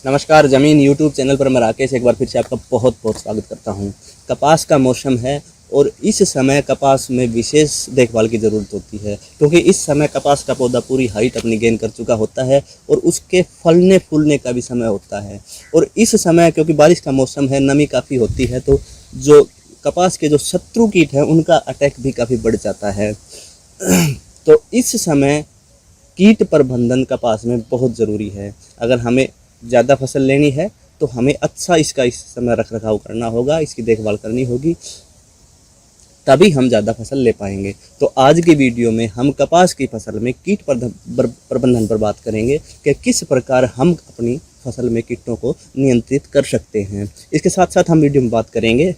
नमस्कार ज़मीन YouTube channel पर मैं राकेश एक बार फिर से आपका बहुत बहुत स्वागत करता हूं। कपास का मौसम है और इस समय कपास में विशेष देखभाल की ज़रूरत होती है, क्योंकि इस समय कपास का पौधा पूरी हाइट अपनी गेन कर चुका होता है और उसके फलने फूलने का भी समय होता है। और इस समय क्योंकि बारिश का मौसम है, नमी काफ़ी होती है, तो जो कपास के जो शत्रु कीट हैं उनका अटैक भी काफ़ी बढ़ जाता है। तो इस समय कीट प्रबंधन कपास में बहुत ज़रूरी है। अगर हमें ज़्यादा फसल लेनी है तो हमें अच्छा इसका इस समय रख रखाव करना होगा, इसकी देखभाल करनी होगी, तभी हम ज़्यादा फसल ले पाएंगे। तो आज की वीडियो में हम कपास की फसल में कीट प्रबंधन पर बात करेंगे कि किस प्रकार हम अपनी फसल में कीटों को नियंत्रित कर सकते हैं। इसके साथ साथ हम वीडियो में बात करेंगे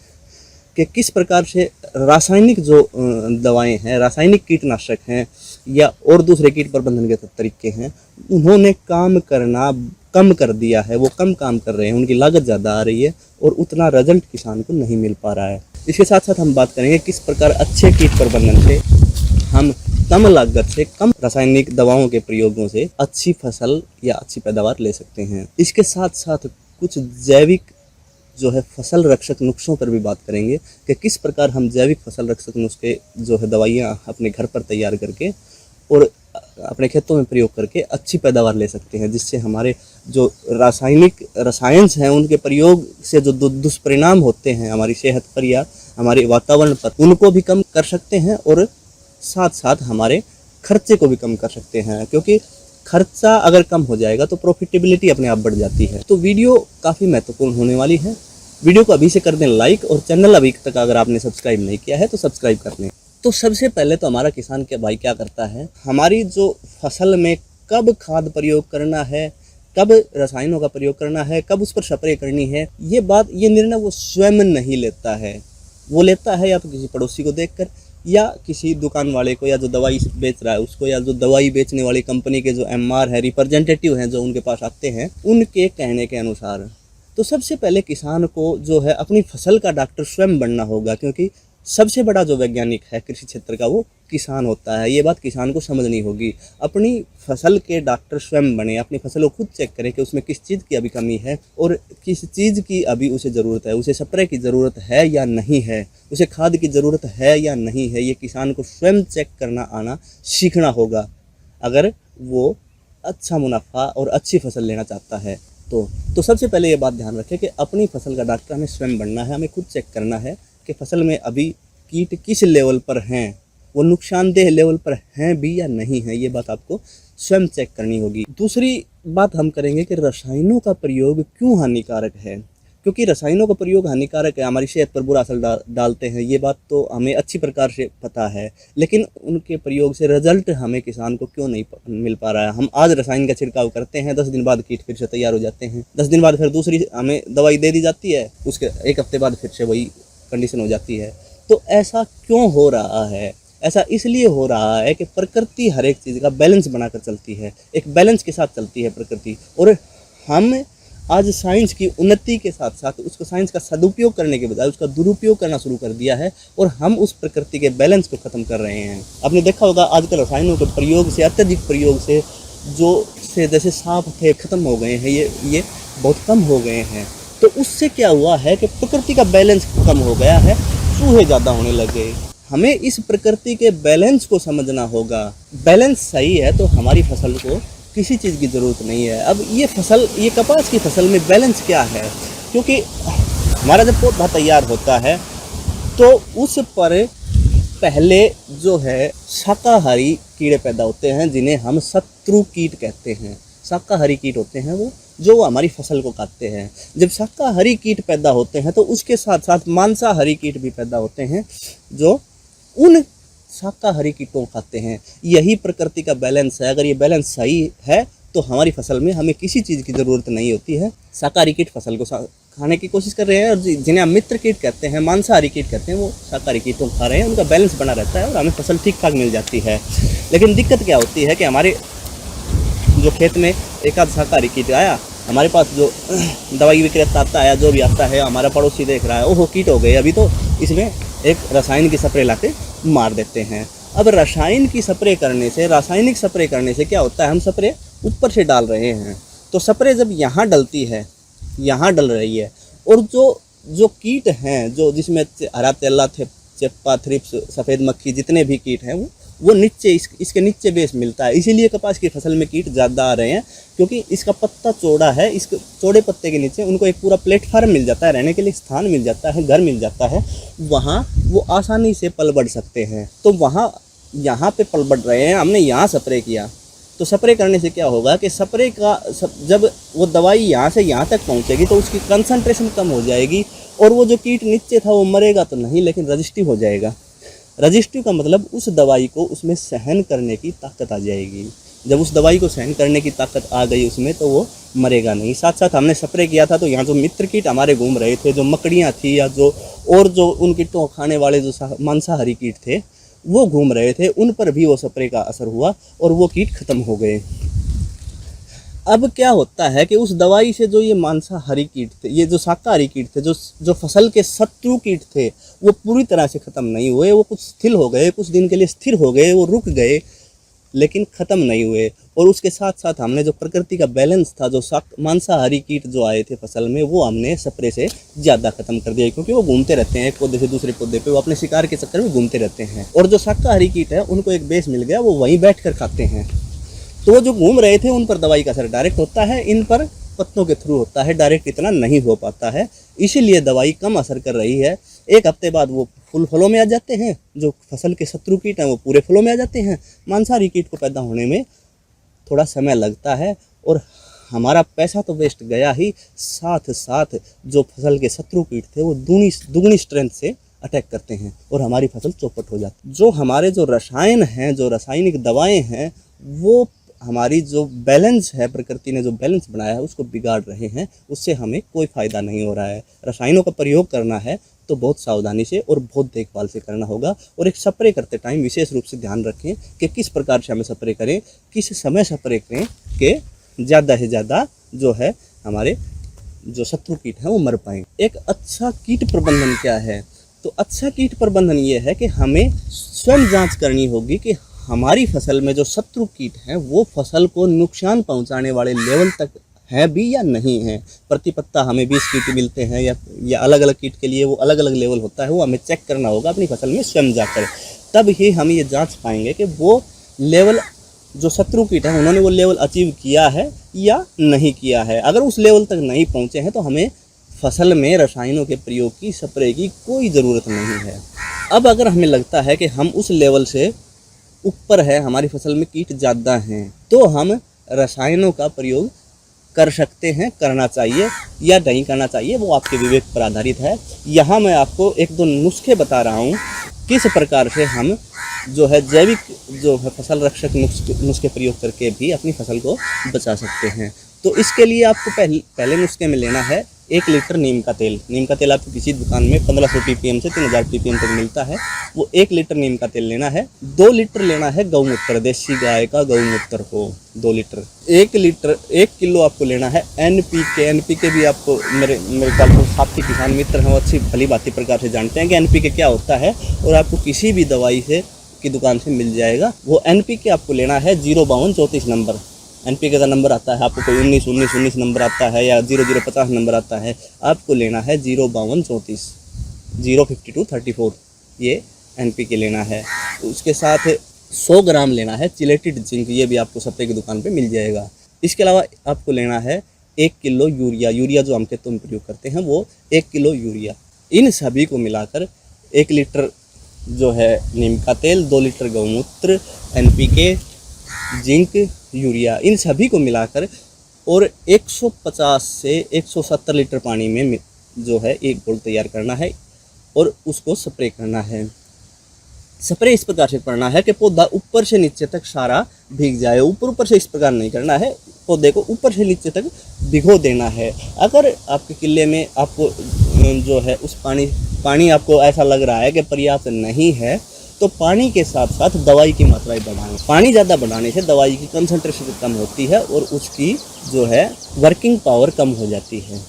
कि किस प्रकार से रासायनिक जो दवाएं हैं, रासायनिक कीटनाशक हैं या और दूसरे कीट प्रबंधन के तरीके हैं, उन्होंने काम करना कम कर दिया है, वो कम काम कर रहे हैं, उनकी लागत ज़्यादा आ रही है और उतना रिजल्ट किसान को नहीं मिल पा रहा है। इसके साथ साथ हम बात करेंगे किस प्रकार अच्छे कीट प्रबंधन से हम कम लागत से, कम रासायनिक दवाओं के प्रयोगों से अच्छी फसल या अच्छी पैदावार ले सकते हैं। इसके साथ साथ कुछ जैविक जो है फसल रक्षक नुस्खों पर भी बात करेंगे कि किस प्रकार हम जैविक फसल रक्षक नुस्खे जो है दवाइयाँ अपने घर पर तैयार करके और अपने खेतों में प्रयोग करके अच्छी पैदावार ले सकते हैं, जिससे हमारे जो रसायन हैं उनके प्रयोग से जो दुष्परिणाम होते हैं हमारी सेहत पर या हमारे वातावरण पर, उनको भी कम कर सकते हैं और साथ साथ हमारे खर्चे को भी कम कर सकते हैं। क्योंकि खर्चा अगर कम हो जाएगा तो प्रॉफिटेबिलिटी अपने आप बढ़ जाती है। तो वीडियो काफ़ी महत्वपूर्ण होने वाली है। वीडियो को अभी से कर दें लाइक और चैनल अभी तक अगर आपने सब्सक्राइब नहीं किया है तो सब्सक्राइब कर लें। तो सबसे पहले तो हमारा किसान के भाई क्या करता है, हमारी जो फसल में कब खाद प्रयोग करना है, कब रसायनों का प्रयोग करना है, कब उस पर स्प्रे करनी है, ये निर्णय वो स्वयं नहीं लेता है। वो लेता है या तो किसी पड़ोसी को देखकर या किसी दुकान वाले को, या जो दवाई बेच रहा है उसको, या जो दवाई बेचने वाली कंपनी के जो एमआर है, रिप्रेजेंटेटिव हैं जो उनके पास आते हैं, उनके कहने के अनुसार। तो सबसे पहले किसान को जो है अपनी फसल का डॉक्टर स्वयं बनना होगा, क्योंकि सबसे बड़ा जो वैज्ञानिक है कृषि क्षेत्र का वो किसान होता है। ये बात किसान को समझनी होगी। अपनी फसल के डॉक्टर स्वयं बने, अपनी फसल को खुद चेक करें कि उसमें किस चीज़ की अभी कमी है और किस चीज़ की अभी उसे ज़रूरत है, उसे स्प्रे की ज़रूरत है या नहीं है, उसे खाद की ज़रूरत है या नहीं है। ये किसान को स्वयं चेक करना आना सीखना होगा अगर वो अच्छा मुनाफा और अच्छी फसल लेना चाहता है। तो सबसे पहले ये बात ध्यान रखें कि अपनी फसल का डॉक्टर हमें स्वयं बनना है। हमें खुद चेक करना है कि फसल में अभी कीट किस लेवल पर हैं, वो नुकसानदेह लेवल पर हैं भी या नहीं है, ये बात आपको स्वयं चेक करनी होगी। दूसरी बात हम करेंगे कि रसायनों का प्रयोग क्यों हानिकारक है। क्योंकि रसायनों का प्रयोग हानिकारक है, हमारी सेहत पर बुरा असर डालते हैं, ये बात तो हमें अच्छी प्रकार से पता है। लेकिन उनके प्रयोग से रिजल्ट हमें किसान को क्यों नहीं मिल पा रहा है। हम आज रसायन का छिड़काव करते हैं, 10 दिन बाद कीट फिर से तैयार हो जाते हैं, 10 दिन बाद फिर दूसरी हमें दवाई दे दी जाती है, उसके 1 हफ्ते बाद फिर से वही कंडीशन हो जाती है। तो ऐसा क्यों हो रहा है? ऐसा इसलिए हो रहा है कि प्रकृति हर एक चीज़ का बैलेंस बनाकर चलती है, एक बैलेंस के साथ चलती है प्रकृति। और हम आज साइंस की उन्नति के साथ साथ उसको साइंस का सदुपयोग करने के बजाय उसका दुरुपयोग करना शुरू कर दिया है और हम उस प्रकृति के बैलेंस को ख़त्म कर रहे हैं। आपने देखा होगा आजकल रसायनों के प्रयोग से, अत्यधिक प्रयोग से जैसे सांप थे ख़त्म हो गए हैं, ये बहुत कम हो गए हैं। तो उससे क्या हुआ है कि प्रकृति का बैलेंस कम हो गया है, चूहे ज़्यादा होने लगे। हमें इस प्रकृति के बैलेंस को समझना होगा। बैलेंस सही है तो हमारी फसल को किसी चीज़ की ज़रूरत नहीं है। अब ये कपास की फसल में बैलेंस क्या है, क्योंकि हमारा जब पौधा तैयार होता है तो उस पर पहले जो है शाकाहारी कीड़े पैदा होते हैं, जिन्हें हम शत्रु कीट कहते हैं। शाकाहारी कीट होते हैं वो जो हमारी फसल को खाते हैं। जब शाकाहारी कीट पैदा होते हैं तो उसके साथ साथ मांसाहारी कीट भी पैदा होते हैं जो उन शाकाहारी कीटों को खाते हैं। यही प्रकृति का बैलेंस है। अगर ये बैलेंस सही है तो हमारी फसल में हमें किसी चीज़ की ज़रूरत नहीं होती है। शाकाहारी कीट फसल को खाने की कोशिश कर रहे हैं और जिन्हें हम मित्र कीट कहते हैं, मांसाहारी कीट कहते हैं, वो शाकाहारी कीटों को खा रहे हैं। उनका बैलेंस बना रहता है और हमें फसल ठीक ठाक मिल जाती है। लेकिन दिक्कत क्या होती है कि हमारे जो खेत में एक आध शाकाहारी कीट आया, हमारे पास जो दवाई विक्रेता आता है, जो भी आता है, हमारा पड़ोसी देख रहा है, ओहो कीट हो गए, अभी तो इसमें एक रसायन की स्प्रे लाके मार देते हैं। अब रासायनिक स्प्रे करने से क्या होता है, हम स्प्रे ऊपर से डाल रहे हैं तो स्प्रे जब यहाँ डलती है, यहाँ डल रही है, और जो कीट हैं, जो जिसमें हरा तेला, चेप्पा, थ्रिप्स, सफ़ेद मक्खी, जितने भी कीट हैं वो नीचे इसके नीचे बेस मिलता है। इसीलिए कपास की फसल में कीट ज़्यादा आ रहे हैं, क्योंकि इसका पत्ता चौड़ा है। इस चौड़े पत्ते के नीचे उनको एक पूरा प्लेटफार्म मिल जाता है, रहने के लिए स्थान मिल जाता है, घर मिल जाता है, वहाँ वो आसानी से पल बढ़ सकते हैं। तो वहाँ यहाँ पे पल बढ़ रहे हैं, हमने यहाँ स्प्रे किया, तो स्प्रे करने से क्या होगा कि स्प्रे का जब वो दवाई यहाँ से यहाँ तक पहुँचेगी तो उसकी कंसंट्रेशन कम हो जाएगी, और वो जो कीट नीचे था वो मरेगा तो नहीं, लेकिन रजिस्टिव हो जाएगा। रजिस्टिव का मतलब उस दवाई को उसमें सहन करने की ताकत आ जाएगी। जब उस दवाई को सहन करने की ताकत आ गई उसमें, तो वो मरेगा नहीं। साथ साथ हमने स्प्रे किया था तो यहाँ जो मित्र कीट हमारे घूम रहे थे, जो मकड़ियाँ थी या जो उन कीटों खाने वाले जो मांसाहारी कीट थे वो घूम रहे थे, उन पर भी वो स्प्रे का असर हुआ और वो कीट खत्म हो गए। अब क्या होता है कि उस दवाई से जो ये मांसाहारी कीट थे, ये जो शाकाहारी कीट थे, जो फसल के शत्रु कीट थे, वो पूरी तरह से ख़त्म नहीं हुए। वो कुछ स्थिर हो गए, कुछ दिन के लिए स्थिर हो गए, वो रुक गए, लेकिन ख़त्म नहीं हुए। और उसके साथ साथ हमने जो प्रकृति का बैलेंस था, जो मांसाहारी कीट जो आए थे फसल में, वो हमने स्प्रे से ज़्यादा ख़त्म कर दिया, क्योंकि वो घूमते रहते हैं एक पौधे से दूसरे पौधे पे, वो अपने शिकार के चक्कर में घूमते रहते हैं। और जो शाकाहारी कीट है उनको एक बेस मिल गया, वो वहीं बैठ कर खाते हैं। तो वो जो घूम रहे थे उन पर दवाई का असर डायरेक्ट होता है, इन पर पत्तों के थ्रू होता है, डायरेक्ट इतना नहीं हो पाता है। इसीलिए दवाई कम असर कर रही है। एक हफ्ते बाद वो फलों में आ जाते हैं, जो फसल के शत्रु कीट हैं वो पूरे फलों में आ जाते हैं। मांसाहारी कीट को पैदा होने में थोड़ा समय लगता है, और हमारा पैसा तो वेस्ट गया ही, साथ साथ जो फसल के शत्रु कीट थे वो दुगनी स्ट्रेंथ से अटैक करते हैं और हमारी फसल चौपट हो जाती है। जो हमारे जो रसायन हैं, जो रासायनिक दवाएं हैं, वो हमारी जो बैलेंस है, प्रकृति ने जो बैलेंस बनाया है उसको बिगाड़ रहे हैं। उससे हमें कोई फ़ायदा नहीं हो रहा है। रसायनों का प्रयोग करना है तो बहुत सावधानी से और बहुत देखभाल से करना होगा। और एक स्प्रे करते टाइम विशेष रूप से ध्यान रखें कि किस प्रकार से हमें स्प्रे करें, किस समय स्प्रे करें कि ज़्यादा से ज़्यादा जो है हमारे जो शत्रु कीट हैं वो मर पाएँ। एक अच्छा कीट प्रबंधन क्या है? तो अच्छा कीट प्रबंधन ये है कि हमें स्वयं जाँच करनी होगी कि हमारी फसल में जो शत्रु कीट हैं वो फसल को नुकसान पहुंचाने वाले लेवल तक हैं भी या नहीं हैं। प्रति पत्ता हमें 20 कीट मिलते हैं या अलग अलग कीट के लिए वो अलग अलग लेवल होता है, वो हमें चेक करना होगा अपनी फसल में स्वयं जाकर। तब ही हम ये जांच पाएंगे कि वो लेवल जो शत्रु कीट हैं उन्होंने वो लेवल अचीव किया है या नहीं किया है। अगर उस लेवल तक नहीं पहुँचे हैं तो हमें फसल में रसायनों के प्रयोग की, स्प्रे की कोई ज़रूरत नहीं है। अब अगर हमें लगता है कि हम उस लेवल से ऊपर है, हमारी फसल में कीट ज़्यादा हैं, तो हम रसायनों का प्रयोग कर सकते हैं, करना चाहिए या नहीं करना चाहिए, वो आपके विवेक पर आधारित है। यहाँ मैं आपको एक दो नुस्खे बता रहा हूँ किस प्रकार से हम जो है जैविक जो है फसल रक्षक नुस्खे प्रयोग करके भी अपनी फसल को बचा सकते हैं। तो इसके लिए आपको पहले नुस्खे में लेना है 1 लीटर नीम का तेल। नीम का तेल आपको किसी दुकान में 1500 ppm से 3000 ppm तक मिलता है। वो 1 लीटर नीम का तेल लेना है। 2 लीटर लेना है गौमूत्र, देसी गाय का गौमूत्र हो 2 लीटर। 1 किलो आपको लेना है NPK। NPK भी आपको मेरे ख्याल से साथी किसान मित्र हैं वो अच्छी भली भांति प्रकार से जानते हैं कि NPK क्या होता है, और आपको किसी भी दवाई की दुकान से मिल जाएगा। वो NPK आपको लेना है 05234 नंबर। NPK का नंबर आता है आपको कोई 19 नंबर आता है या 0050 नंबर आता है, आपको लेना है 05234 05234 ये NPK लेना है। तो उसके साथ 100 ग्राम लेना है चिलेटेड जिंक, ये भी आपको स्प्रे की दुकान पे मिल जाएगा। इसके अलावा आपको लेना है 1 किलो यूरिया जो हम खेतों में प्रयोग करते हैं वो 1 किलो यूरिया। इन सभी को मिलाकर 1 लीटर जो है नीम का तेल, 2 लीटर गौमूत्र, NPK, जिंक, यूरिया, इन सभी को मिलाकर और 150 से 170 लीटर पानी में जो है एक घोल तैयार करना है और उसको स्प्रे करना है। स्प्रे इस प्रकार से करना है कि पौधा ऊपर से नीचे तक सारा भीग जाए। ऊपर से इस प्रकार नहीं करना है, पौधे को ऊपर से नीचे तक भिगो देना है। अगर आपके किले में आपको जो है उस पानी आपको ऐसा लग रहा है कि पर्याप्त नहीं है, तो पानी के साथ साथ दवाई की मात्रा बढ़ाएं। पानी ज़्यादा बढ़ाने से दवाई की कंसंट्रेशन कम होती है और उसकी जो है वर्किंग पावर कम हो जाती है।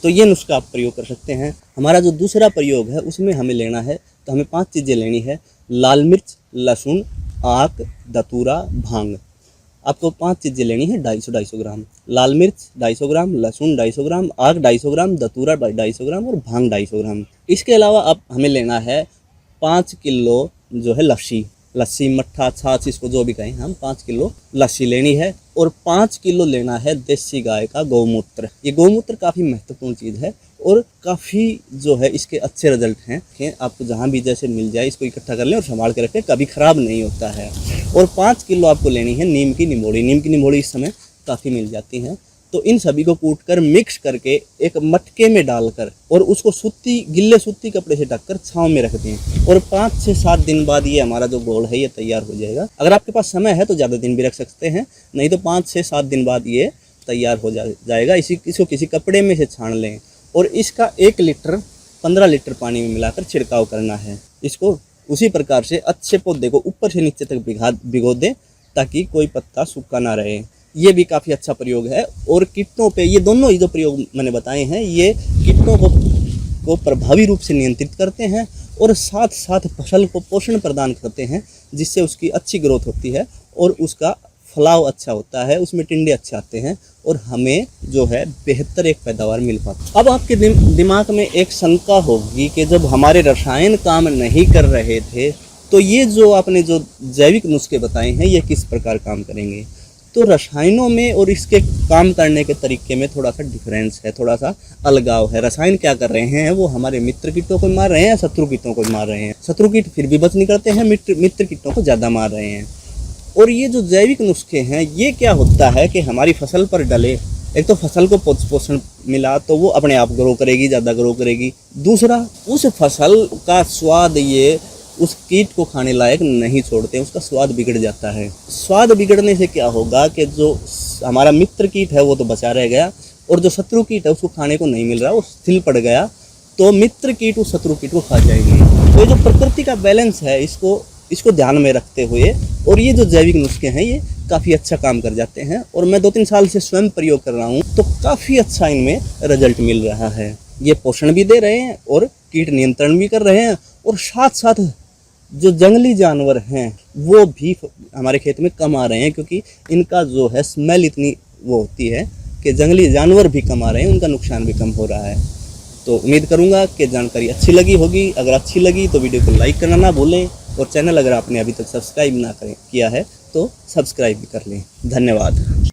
तो ये नुस्खा आप प्रयोग कर सकते हैं। हमारा जो दूसरा प्रयोग है उसमें हमें लेना है, तो हमें 5 चीज़ें लेनी है: लाल मिर्च, लहसुन, आक, धतूरा, भांग। आपको 5 चीज़ें लेनी है 250 ग्राम। लाल मिर्च 250 ग्राम, लहसुन 250 ग्राम, आग 250 ग्राम, धतूरा 250 ग्राम और भांग 250 ग्राम। इसके अलावा अब हमें लेना है 5 किलो जो है लस्सी, मट्ठा, छाछ, इसको जो भी कहें हम, 5 किलो लस्सी लेनी है। और 5 किलो लेना है देसी गाय का गौमूत्र। ये गौमूत्र काफ़ी महत्वपूर्ण चीज़ है और काफ़ी जो है इसके अच्छे रिजल्ट हैं। आपको जहाँ भी जैसे मिल जाए इसको इकट्ठा कर लें और संभाल के रखें, कभी ख़राब नहीं होता है। और 5 किलो आपको लेनी है नीम की निमोड़ी इस समय काफ़ी मिल जाती हैं। तो इन सभी को कूटकर मिक्स करके एक मटके में डालकर और उसको गिल्ले सूती कपड़े से ढककर छांव में रख दें और 5 से 7 दिन बाद ये हमारा जो घोल है ये तैयार हो जाएगा। अगर आपके पास समय है तो ज़्यादा दिन भी रख सकते हैं, नहीं तो 5 से 7 दिन बाद ये तैयार हो जाएगा। इसको किसी कपड़े में से छान लें और इसका 1 लीटर 15 लीटर पानी में मिलाकर छिड़काव करना है। इसको उसी प्रकार से अच्छे पौधे को ऊपर से नीचे तक भिगो दें ताकि कोई पत्ता सूखा ना रहे। ये भी काफ़ी अच्छा प्रयोग है। और कीटों पे ये दोनों ही जो प्रयोग मैंने बताए हैं ये कीटों को प्रभावी रूप से नियंत्रित करते हैं और साथ साथ फसल को पोषण प्रदान करते हैं, जिससे उसकी अच्छी ग्रोथ होती है और उसका फलाव अच्छा होता है, उसमें टिंडे अच्छे आते हैं और हमें जो है बेहतर एक पैदावार मिल पाती है। अब आपके दिमाग में एक शंका होगी कि जब हमारे रसायन काम नहीं कर रहे थे तो ये जो आपने जो जैविक नुस्खे बताए हैं ये किस प्रकार काम करेंगे। तो रसायनों में और इसके काम करने के तरीके में थोड़ा सा डिफरेंस है, थोड़ा सा अलगाव है। रसायन क्या कर रहे हैं, वो हमारे मित्र कीटों को मार रहे हैं, शत्रु कीटों को मार रहे हैं। शत्रु कीट फिर भी बच नहीं करते हैं, मित्र कीटों को ज़्यादा मार रहे हैं। और ये जो जैविक नुस्खे हैं ये क्या होता है कि हमारी फसल पर डले, एक तो फसल को पोषण मिला तो वो अपने आप ग्रो करेगी, ज़्यादा ग्रो करेगी। दूसरा, उस फसल का स्वाद ये उस कीट को खाने लायक नहीं छोड़ते, उसका स्वाद बिगड़ जाता है। स्वाद बिगड़ने से क्या होगा कि जो हमारा मित्र कीट है वो तो बचा रह गया और जो शत्रु कीट है उसको खाने को नहीं मिल रहा, वो स्थिल पड़ गया, तो मित्र कीट उस शत्रु कीट को खा जाएंगे। तो जो प्रकृति का बैलेंस है इसको ध्यान में रखते हुए और ये जो जैविक नुस्खे हैं ये काफ़ी अच्छा काम कर जाते हैं और मैं 2-3 साल से स्वयं प्रयोग कर रहा हूँ तो काफ़ी अच्छा इनमें रिजल्ट मिल रहा है। ये पोषण भी दे रहे हैं और कीट नियंत्रण भी कर रहे हैं और साथ साथ जो जंगली जानवर हैं वो भी हमारे खेत में कम आ रहे हैं, क्योंकि इनका जो है स्मेल इतनी वो होती है कि जंगली जानवर भी कम आ रहे हैं, उनका नुकसान भी कम हो रहा है। तो उम्मीद करूंगा कि जानकारी अच्छी लगी होगी। अगर अच्छी लगी तो वीडियो को लाइक करना ना भूलें और चैनल अगर आपने अभी तक सब्सक्राइब ना किया है तो सब्सक्राइब भी कर लें। धन्यवाद।